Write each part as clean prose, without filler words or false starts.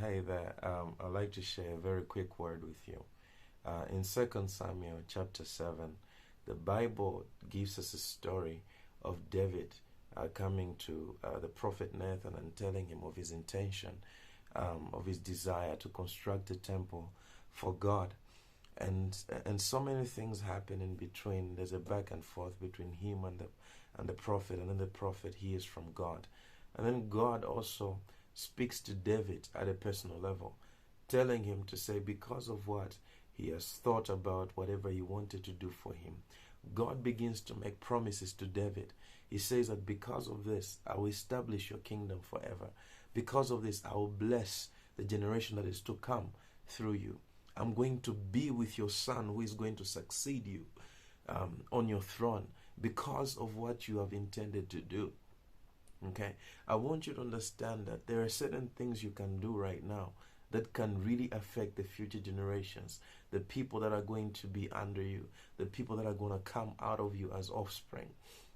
Hey there. I'd like to share a very quick word with you. In 2 Samuel chapter 7, the Bible gives us a story of David coming to the prophet Nathan and telling him of his intention, of his desire to construct a temple for God. And so many things happen in between. There's a back and forth between him and the prophet, and then the prophet hears from God. And then God also speaks to David at a personal level, telling him to say, because of what he has thought about, whatever he wanted to do for him, God begins to make promises to David. He says that because of this, I will establish your kingdom forever. Because of this, I will bless the generation that is to come through you. I'm going to be with your son who is going to succeed you on your throne because of what you have intended to do. Okay, I want you to understand that there are certain things you can do right now that can really affect the future generations, the people that are going to be under you, the people that are going to come out of you as offspring.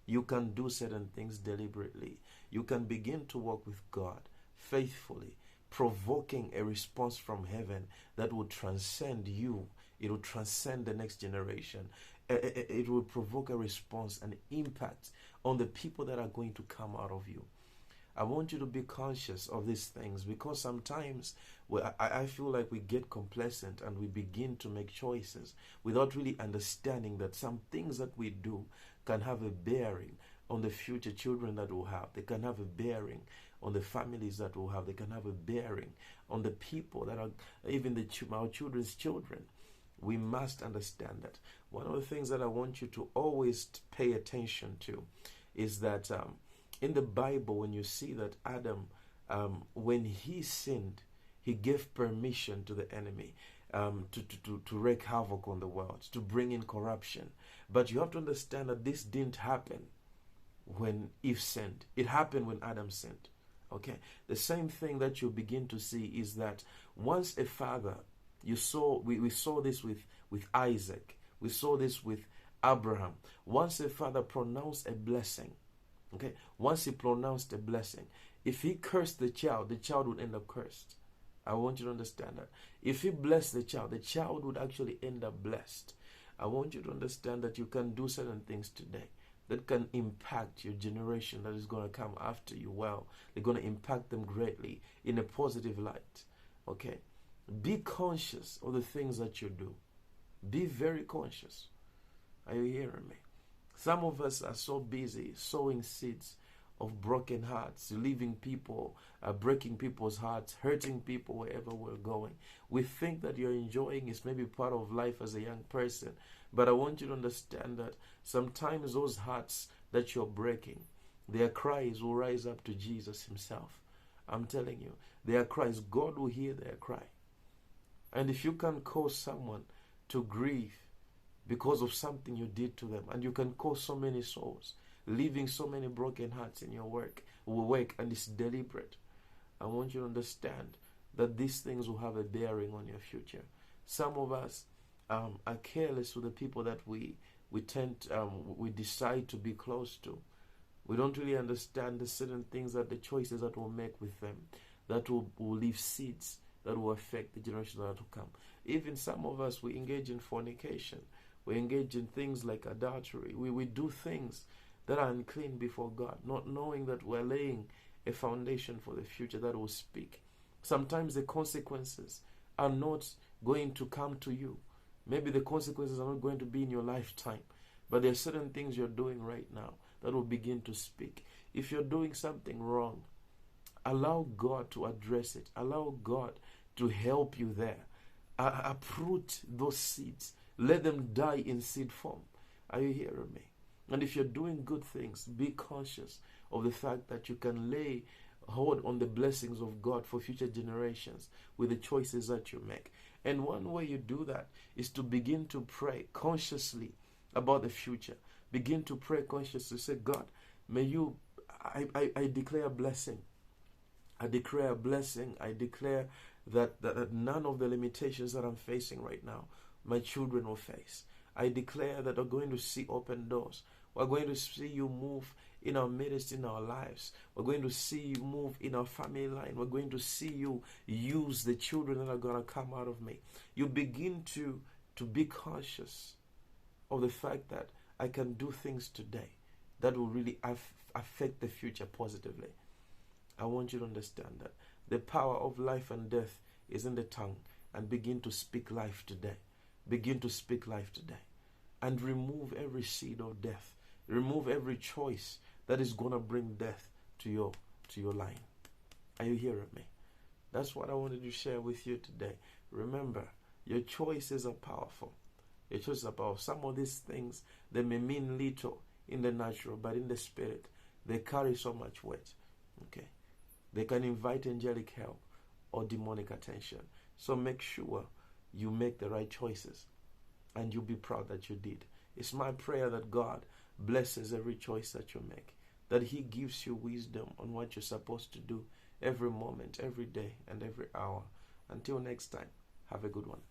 You can do certain things deliberately. You can begin to walk with God faithfully, provoking a response from heaven that will transcend you. It will transcend the next generation. It will provoke a response and impact on the people that are going to come out of you. I want you to be conscious of these things, because sometimes I feel like we get complacent and we begin to make choices without really understanding that some things that we do can have a bearing on the future children that we'll have. They can have a bearing on the families that we'll have. They can have a bearing on the people that are even our children's children. We must understand that. One of the things that I want you to always pay attention to is that in the Bible, when you see that Adam, when he sinned, he gave permission to the enemy to wreak havoc on the world, to bring in corruption. But you have to understand that this didn't happen when Eve sinned. It happened when Adam sinned. Okay? The same thing that you begin to see is that once a father, we saw this with Isaac, we saw this with Abraham. Once a father pronounced a blessing, okay, once he pronounced a blessing, if he cursed the child would end up cursed. I want you to understand that. If he blessed the child would actually end up blessed. I want you to understand that you can do certain things today that can impact your generation that is going to come after you well. They're going to impact them greatly in a positive light. Okay? Be conscious of the things that you do. Be very conscious. Are you hearing me? Some of us are so busy sowing seeds of broken hearts, leaving people, breaking people's hearts, hurting people wherever we're going. We think that you're enjoying is maybe part of life as a young person. But I want you to understand that sometimes those hearts that you're breaking, their cries will rise up to Jesus himself. I'm telling you, their cries, God will hear their cry. And if you can cause someone to grieve because of something you did to them, and you can cause so many souls, leaving so many broken hearts in your work, and it's deliberate, I want you to understand that these things will have a bearing on your future. Some of us are careless with the people that we decide to be close to. We don't really understand the certain things, that the choices that we'll make with them, that will leave seeds that will affect the generation that will come. Even some of us, we engage in fornication. We engage in things like adultery. We do things that are unclean before God, not knowing that we're laying a foundation for the future that will speak. Sometimes the consequences are not going to come to you. Maybe the consequences are not going to be in your lifetime. But there are certain things you're doing right now that will begin to speak. If you're doing something wrong, allow God to address it. Allow God to help you there. Uproot those seeds. Let them die in seed form. Are you hearing me? And if you're doing good things, be conscious of the fact that you can lay hold on the blessings of God for future generations with the choices that you make. And one way you do that is to begin to pray consciously about the future. Begin to pray consciously. Say, God, may you, I declare a blessing. I declare a blessing. I declare that none of the limitations that I'm facing right now, my children will face. I declare that we're going to see open doors. We're going to see you move in our midst, in our lives. We're going to see you move in our family line. We're going to see you use the children that are going to come out of me. You begin to be conscious of the fact that I can do things today that will really affect the future positively. I want you to understand that the power of life and death is in the tongue, and begin to speak life today. Begin to speak life today. And remove every seed of death. Remove every choice that is going to bring death to your line. Are you hearing me? That's what I wanted to share with you today. Remember, your choices are powerful. Your choices are powerful. Some of these things, they may mean little in the natural, but in the spirit, they carry so much weight. Okay? They can invite angelic help or demonic attention. So make sure you make the right choices, and you'll be proud that you did. It's my prayer that God blesses every choice that you make, that He gives you wisdom on what you're supposed to do every moment, every day, and every hour. Until next time, have a good one.